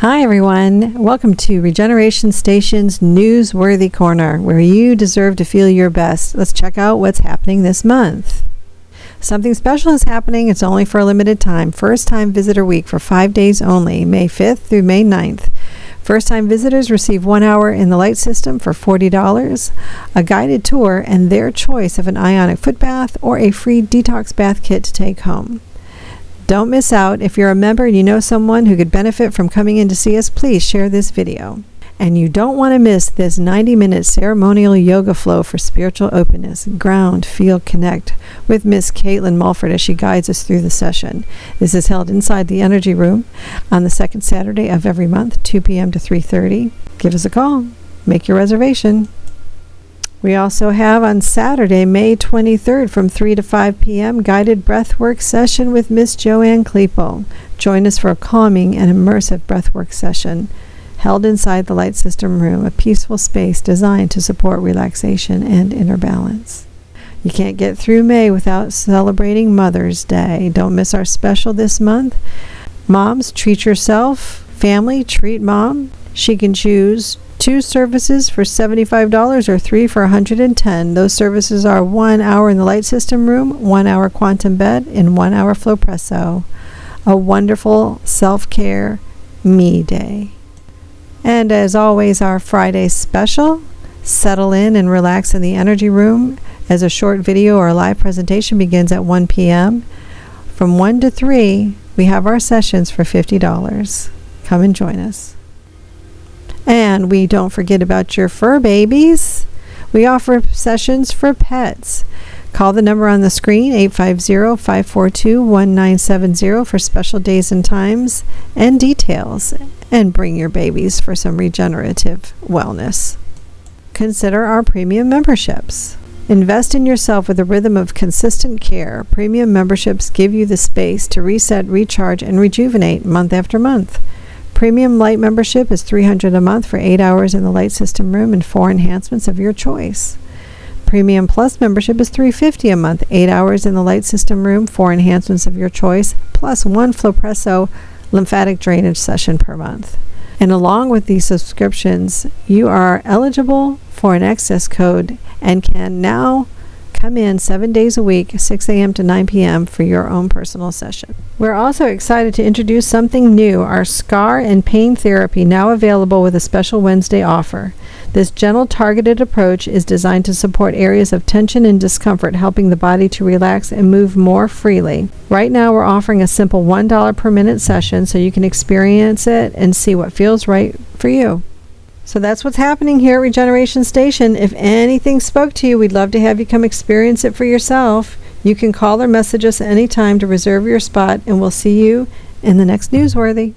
Hi everyone, welcome to Regeneration Station's Newsworthy Corner, where you deserve to feel your best. Let's check out what's happening this month. Something special is happening. It's only for a limited time. First time visitor week for 5 days only, May 5th through May 9th. First time visitors receive 1 hour in the light system for $40, a guided tour, and their choice of an ionic foot bath or a free detox bath kit to take home. Don't miss out. If you're a member and you know someone who could benefit from coming in to see us, please share this video. And you don't want to miss this 90-minute ceremonial yoga flow for spiritual openness, ground, feel, connect, with Miss Caitlin Mulford as she guides us through the session. This is held inside the Energy Room on the second Saturday of every month, 2 p.m. to 3:30. Give us a call. Make your reservation. We also have on Saturday, May 23rd from 3 to 5 p.m. guided breathwork session with Miss Joanne Kleeple. Join us for a calming and immersive breathwork session held inside the Light System Room, a peaceful space designed to support relaxation and inner balance. You can't get through May without celebrating Mother's Day. Don't miss our special this month. Moms, treat yourself. Family, treat mom. She can choose 2 services for $75 or 3 for $110. Those services are 1 hour in the Light System Room, 1 hour quantum bed, and 1 hour flow presso. A wonderful self-care me day. And as always, our Friday special, settle in and relax in the Energy Room as a short video or a live presentation begins at 1 p.m. From 1 to 3, we have our sessions for $50. Come and join us. And we don't forget about your fur babies. We offer sessions for pets. Call the number on the screen, 850-542-1970 for special days and times and details. And bring your babies for some regenerative wellness. Consider our premium memberships. Invest in yourself with a rhythm of consistent care. Premium memberships give you the space to reset, recharge, and rejuvenate month after month. Premium Light membership is $300 a month for 8 hours in the Light System Room and 4 enhancements of your choice. Premium Plus membership is $350 a month, 8 hours in the Light System Room, 4 enhancements of your choice, plus 1 Flowpresso lymphatic drainage session per month. And along with these subscriptions, you are eligible for an access code and can now come in 7 days a week, 6 a.m. to 9 p.m. for your own personal session. We're also excited to introduce something new, our Scar and Pain Therapy, now available with a special Wednesday offer. This gentle, targeted approach is designed to support areas of tension and discomfort, helping the body to relax and move more freely. Right now, we're offering a simple $1 per minute session so you can experience it and see what feels right for you. So that's what's happening here at Regeneration Station. If anything spoke to you, we'd love to have you come experience it for yourself. You can call or message us anytime to reserve your spot, and we'll see you in the next Newsworthy.